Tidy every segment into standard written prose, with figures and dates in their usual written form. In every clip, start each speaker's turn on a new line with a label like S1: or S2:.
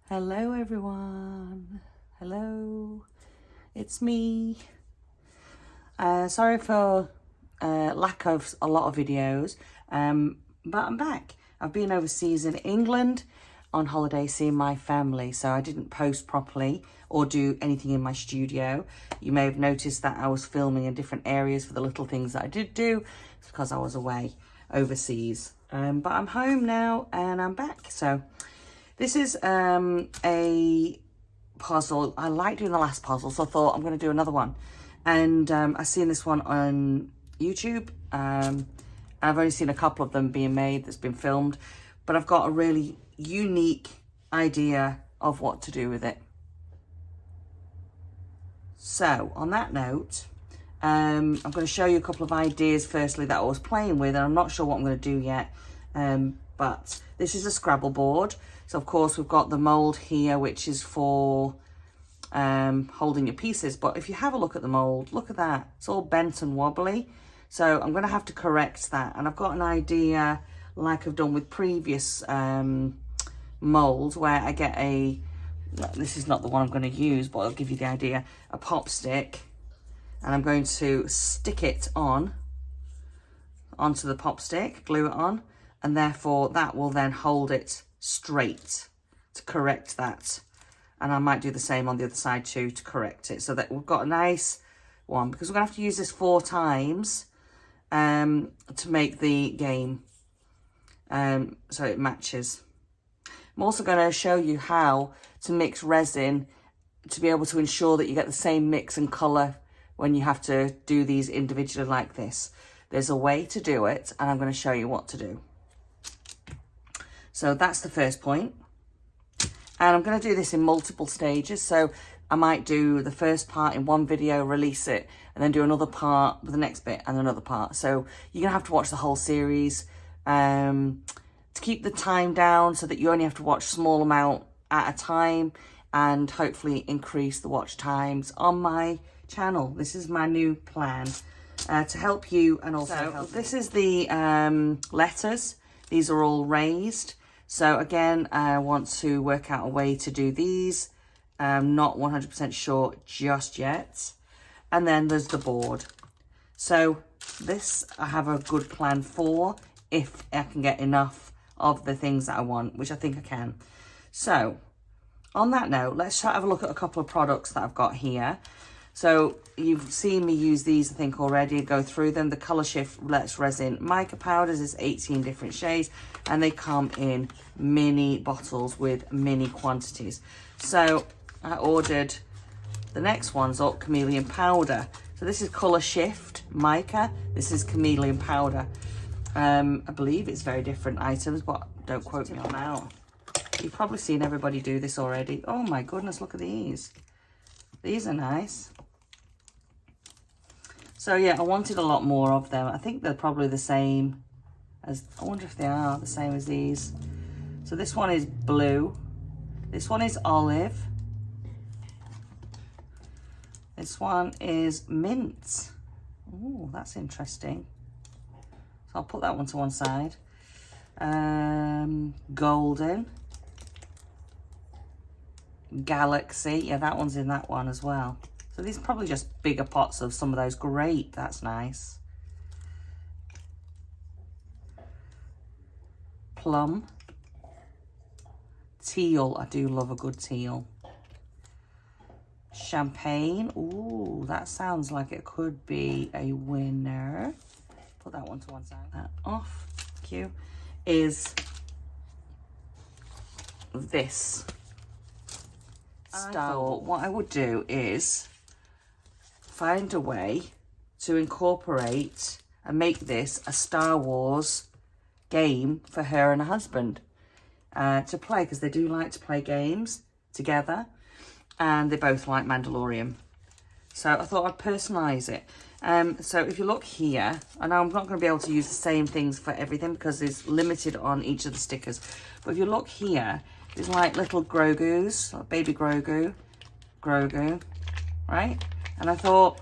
S1: Hello everyone, hello, it's me. Sorry for lack of a lot of videos, but I'm back. I've been overseas in England on holiday seeing my family, so I didn't post properly or do anything in my studio. You may have noticed that I was filming in different areas for the little things that I did do. It's because I was away overseas, but I'm home now and I'm back. So this is a puzzle. I like doing the last puzzle, so I thought I'm going to do another one. And I've seen this one on YouTube. I've only seen a couple of them being made that's been filmed, but I've got a really unique idea of what to do with it. So on that note, I'm going to show you a couple of ideas firstly that I was playing with, and I'm not sure what I'm going to do yet. But this is a Scrabble board. So of course we've got the mold here, which is for holding your pieces. But if you have a look at the mold, look at that. It's all bent and wobbly. So I'm going to have to correct that. And I've got an idea, like I've done with previous molds, where I get this is not the one I'm going to use, but I'll give you the idea, a pop stick. And I'm going to stick it onto the pop stick, glue it on, and therefore that will then hold it straight to correct that. And I might do the same on the other side too to correct it, so that we've got a nice one, because we're gonna have to use this 4 times to make the game, so it matches. I'm also going to show you how to mix resin to be able to ensure that you get the same mix and colour when you have to do these individually like this. There's a way to do it, and I'm going to show you what to do. So that's the first point. And I'm going to do this in multiple stages. So I might do the first part in one video, release it, and then do another part with the next bit and another part. So you're going to have to watch the whole series to keep the time down, so that you only have to watch a small amount at a time, and hopefully increase the watch times on my channel. This is my new plan to help you, and also this is the letters. These are all raised. So again, I want to work out a way to do these. I'm not 100% sure just yet. And then there's the board. So this I have a good plan for, if I can get enough of the things that I want, which I think I can. So on that note, let's have a look at a couple of products that I've got here. So you've seen me use these, I think, already, go through them. The Colour Shift Let's Resin mica powders is 18 different shades, and they come in mini bottles with mini quantities. So I ordered the next one's up, Chameleon Powder. So this is Colour Shift Mica. This is Chameleon Powder. I believe it's very different items, but don't quote me on that. You've probably seen everybody do this already. Oh my goodness, look at these. These are nice. So yeah, I wanted a lot more of them. I think they're probably the same as, I wonder if they are the same as these. So this one is blue. This one is olive. This one is mint. Oh, that's interesting. So I'll put that one to one side. Golden. Galaxy. Yeah, that one's in that one as well. So these are probably just bigger pots of some of those. Great, that's nice. Plum. Teal, I do love a good teal. Champagne, ooh, that sounds like it could be a winner. Put that one to one side. That off, thank you. Is this style. What I would do is find a way to incorporate and make this a Star Wars game for her and her husband to play, because they do like to play games together, and they both like Mandalorian. So I thought I'd personalise it. So if you look here, I know I'm not going to be able to use the same things for everything because it's limited on each of the stickers, but if you look here, there's like little Grogu's, like baby Grogu, right? And I thought,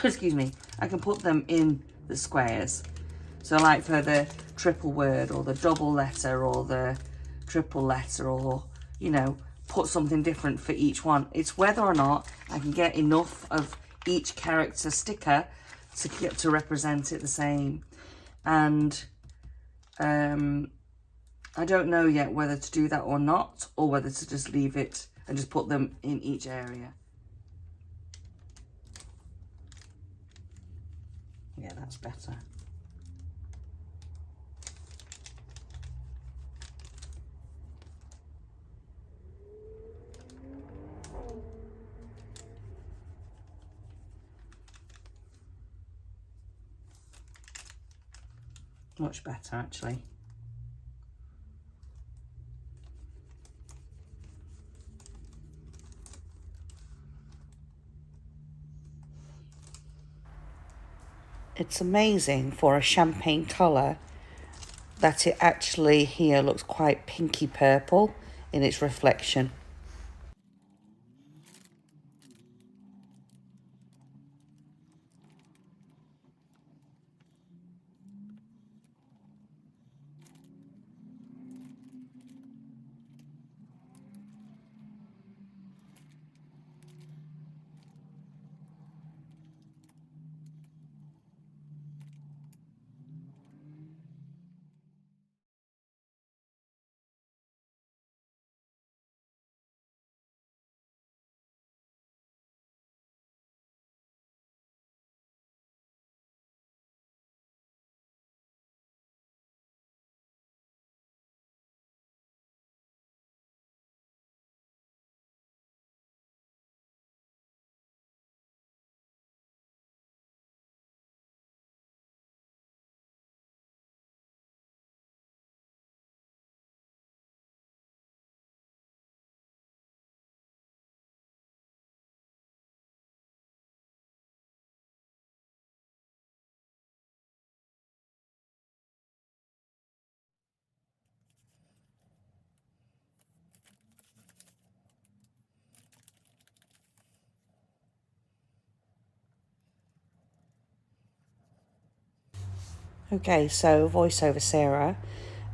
S1: excuse me, I can put them in the squares. So like for the triple word or the double letter or the triple letter or, you know, put something different for each one. It's whether or not I can get enough of each character sticker to get to represent it the same. And I don't know yet whether to do that or not, or whether to just leave it and just put them in each area. Yeah, that's better. Much better, actually. It's amazing for a champagne colour that it actually here looks quite pinky purple in its reflection. Okay, so voiceover Sarah.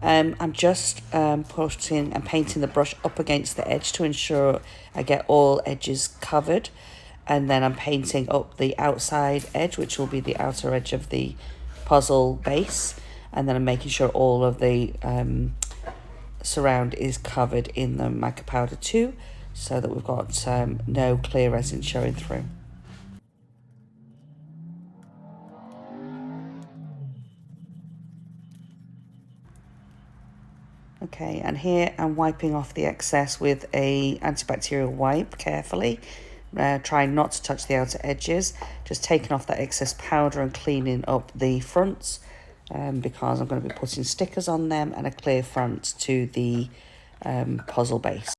S1: I'm just putting and painting the brush up against the edge to ensure I get all edges covered. And then I'm painting up the outside edge, which will be the outer edge of the puzzle base. And then I'm making sure all of the surround is covered in the mica powder too, so that we've got no clear resin showing through. Okay, and here I'm wiping off the excess with a antibacterial wipe carefully, trying not to touch the outer edges, just taking off that excess powder and cleaning up the fronts, because I'm going to be putting stickers on them and a clear front to the puzzle base.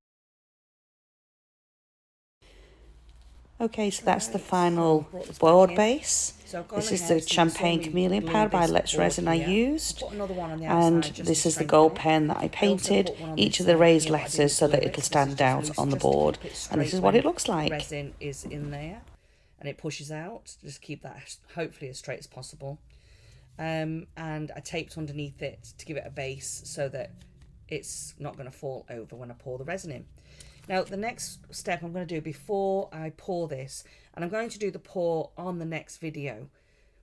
S1: Okay, so that's the final board base. This is the Champagne Chameleon powder by Let's Resin I used. And this is the gold pen that I painted, each of the raised letters so that it'll stand out on the board. And this is what it looks like. Resin is in there and it pushes out. Just keep that hopefully as straight as possible. And I taped underneath it to give it a base so that it's not going to fall over when I pour the resin in. Now, the next step I'm going to do before I pour this, and I'm going to do the pour on the next video,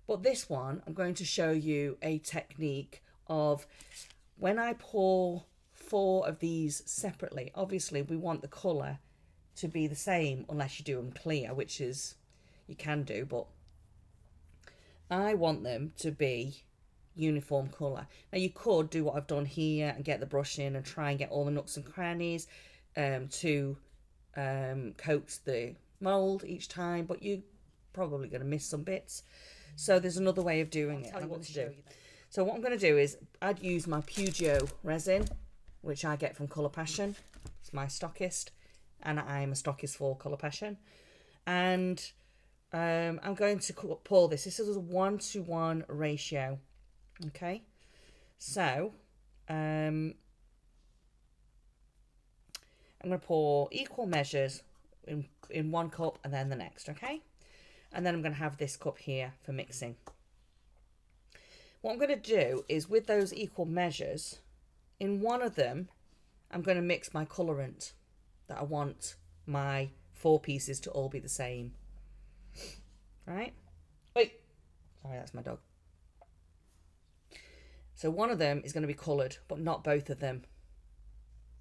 S1: but this one, I'm going to show you a technique of when I pour 4 of these separately. Obviously, we want the colour to be the same unless you do them clear, which is, you can do, but I want them to be uniform colour. Now, you could do what I've done here and get the brush in and try and get all the nooks and crannies to coat the mould each time, but you're probably going to miss some bits. So there's another way of doing it. I'm going to do. So what I'm going to do is I'd use my Pugio resin, which I get from Colour Passion. It's my stockist, and I'm a stockist for Colour Passion. And I'm going to pour this. This is a 1-to-1 ratio. Okay, so I'm going to pour equal measures in one cup and then the next, okay? And then I'm going to have this cup here for mixing. What I'm going to do is with those equal measures, in one of them, I'm going to mix my colourant that I want my 4 pieces to all be the same. Right? Wait. Sorry, that's my dog. So one of them is going to be coloured, but not both of them.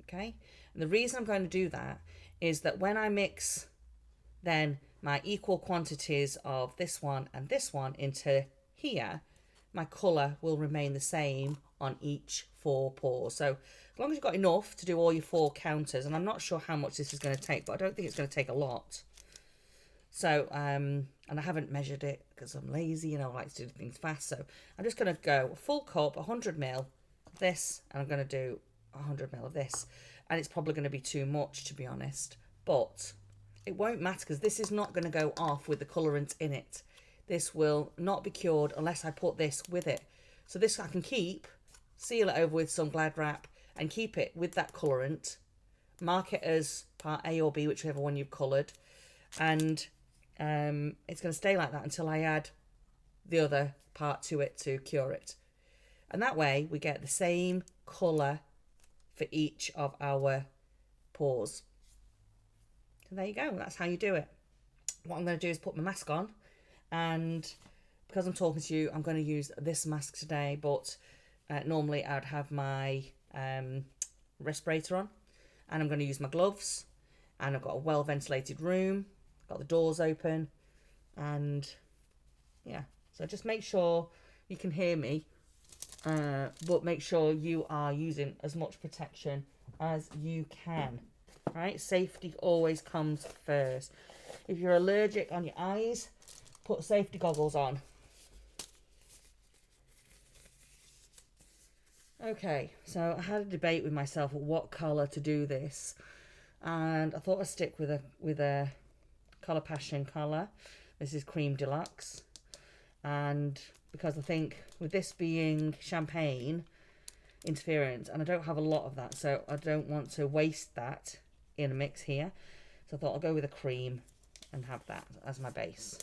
S1: Okay? And the reason I'm going to do that is that when I mix then my equal quantities of this one and this one into here, my colour will remain the same on each 4 pours. So as long as you've got enough to do all your 4 counters, and I'm not sure how much this is going to take, but I don't think it's going to take a lot. So, and I haven't measured it because I'm lazy and I like to do things fast. So I'm just going to go a full cup, 100 ml of this, and I'm going to do 100 ml of this. And it's probably going to be too much, to be honest. But it won't matter because this is not going to go off with the colourant in it. This will not be cured unless I put this with it. So this I can keep, seal it over with some Glad wrap and keep it with that colourant. Mark it as part A or B, whichever one you've coloured. And it's going to stay like that until I add the other part to it to cure it. And that way we get the same colour for each of our pours. So there you go. That's how you do it. What I'm going to do is put my mask on. And because I'm talking to you, I'm going to use this mask today. But normally I would have my respirator on. And I'm going to use my gloves. And I've got a well ventilated room. Got the doors open. And yeah. So just make sure you can hear me. But make sure you are using as much protection as you can. Right? Safety always comes first. If you're allergic on your eyes, put safety goggles on. Okay, so I had a debate with myself what colour to do this, and I thought I'd stick with a Colour Passion colour. This is Cream Deluxe, and because I think with this being champagne interference, and I don't have a lot of that, so I don't want to waste that in a mix here. So I thought I'll go with a cream and have that as my base.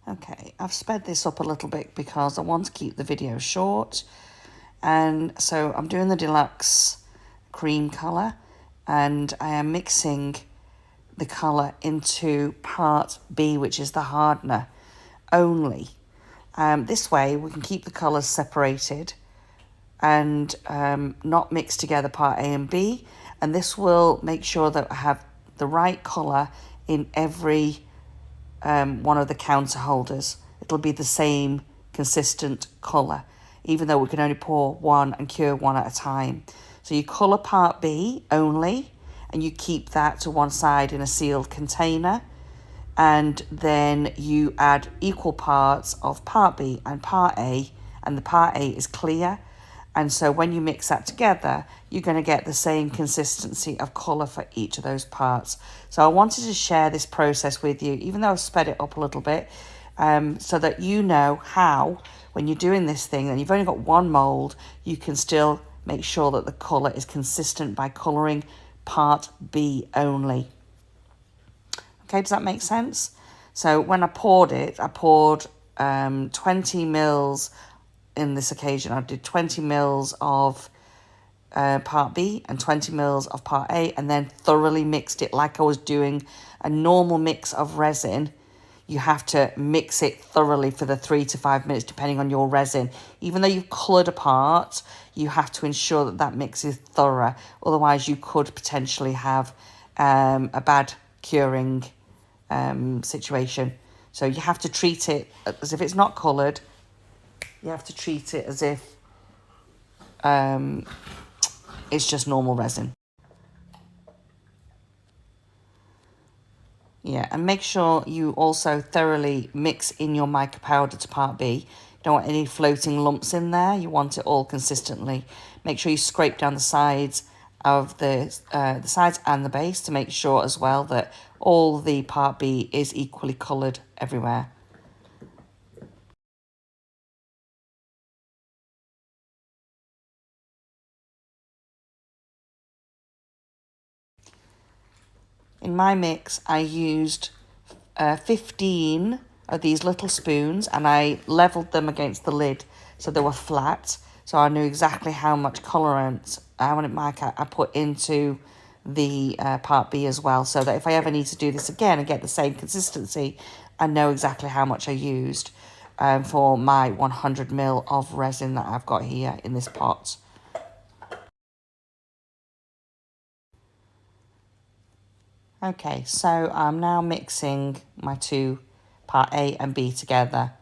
S1: Okay, I've sped this up a little bit because I want to keep the video short. And so I'm doing the deluxe cream colour, and I am mixing the colour into part B, which is the hardener only. This way we can keep the colours separated and not mix together part A and B. And this will make sure that I have the right colour in every one of the counter holders. It'll be the same consistent colour, even though we can only pour one and cure one at a time. So you colour part B only, and you keep that to one side in a sealed container, and then you add equal parts of part B and part A, and the part A is clear. And so when you mix that together, you're going to get the same consistency of colour for each of those parts. So I wanted to share this process with you, even though I've sped it up a little bit, so that you know how, when you're doing this thing, and you've only got one mould, you can still make sure that the colour is consistent by colouring part B only. Okay, does that make sense? So when I poured it, I poured 20 mils. In this occasion, I did 20 mils of part B and 20 mils of part A, and then thoroughly mixed it like I was doing a normal mix of resin. You have to mix it thoroughly for the 3 to 5 minutes, depending on your resin. Even though you've coloured a part, you have to ensure that that mix is thorough. Otherwise, you could potentially have a bad curing situation. So you have to treat it as if it's not coloured. You have to treat it as if it's just normal resin. Yeah, and make sure you also thoroughly mix in your mica powder to part B. You don't want any floating lumps in there. You want it all consistently. Make sure you scrape down the sides of the sides and the base to make sure as well that all the part B is equally coloured everywhere. In my mix, I used 15 of these little spoons, and I levelled them against the lid so they were flat. So I knew exactly how much colorant, how much mica I put into the part B as well, so that if I ever need to do this again and get the same consistency, I know exactly how much I used for my 100 ml of resin that I've got here in this pot. Okay, so I'm now mixing my two part A and B together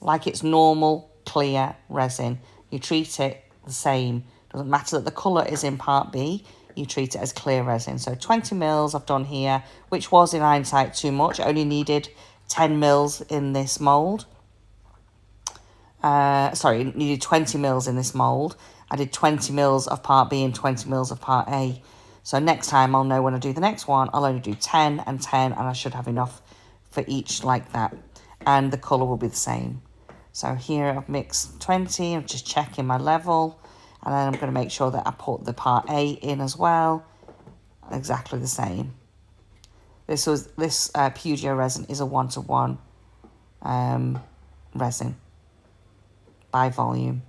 S1: like it's normal clear resin. You treat it the same. Doesn't matter that the colour is in part B, you treat it as clear resin. So 20 mils I've done here, which was in hindsight too much. I only needed 10 mils in this mould. Sorry, needed 20 mils in this mould. I did 20 mils of part B and 20 mils of part A. So next time I'll know when I do the next one, I'll only do 10 and 10, and I should have enough for each like that. And the colour will be the same. So here I've mixed 20, I'm just checking my level, and then I'm going to make sure that I put the part A in as well, exactly the same. This Pugio resin is a 1-to-1 resin by volume.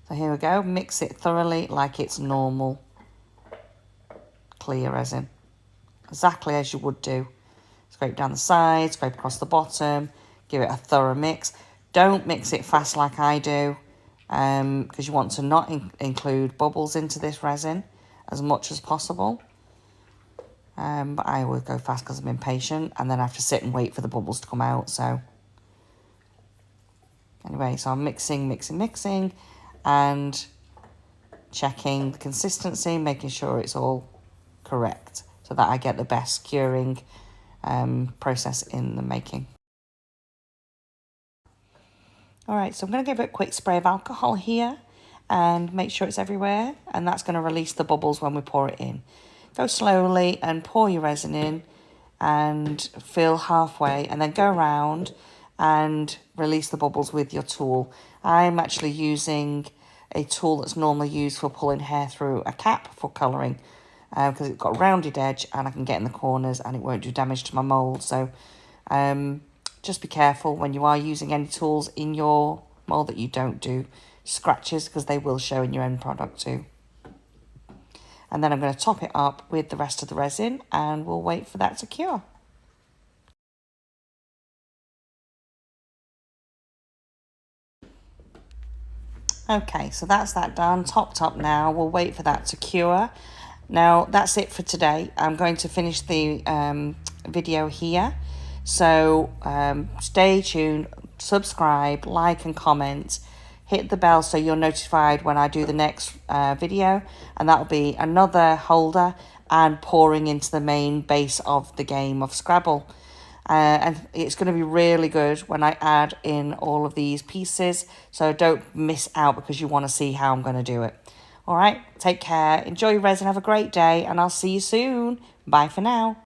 S1: So here we go, mix it thoroughly like it's normal clear resin, exactly as you would do. Scrape down the sides, scrape across the bottom, give it a thorough mix. Don't mix it fast like I do, because you want to not include bubbles into this resin as much as possible. But I always go fast because I'm impatient, and then I have to sit and wait for the bubbles to come out. So anyway, so I'm mixing, and checking the consistency, making sure it's all correct so that I get the best curing process in the making. All right, so I'm going to give it a quick spray of alcohol here and make sure it's everywhere, and that's going to release the bubbles when we pour it in. Go slowly and pour your resin in and fill halfway, and then go around and release the bubbles with your tool. I'm actually using a tool that's normally used for pulling hair through a cap for colouring, because it's got a rounded edge and I can get in the corners and it won't do damage to my mould. So just be careful when you are using any tools in your mould that you don't do scratches, because they will show in your end product too. And then I'm going to top it up with the rest of the resin, and we'll wait for that to cure. Okay, so that's that done, topped up now. We'll wait for that to cure. Now, that's it for today. I'm going to finish the video here. So stay tuned, subscribe, like and comment. Hit the bell so you're notified when I do the next video. And that'll be another holder and pouring into the main base of the game of Scrabble. And it's going to be really good when I add in all of these pieces. So don't miss out, because you want to see how I'm going to do it. All right, take care. Enjoy your resin. Have a great day, and I'll see you soon. Bye for now.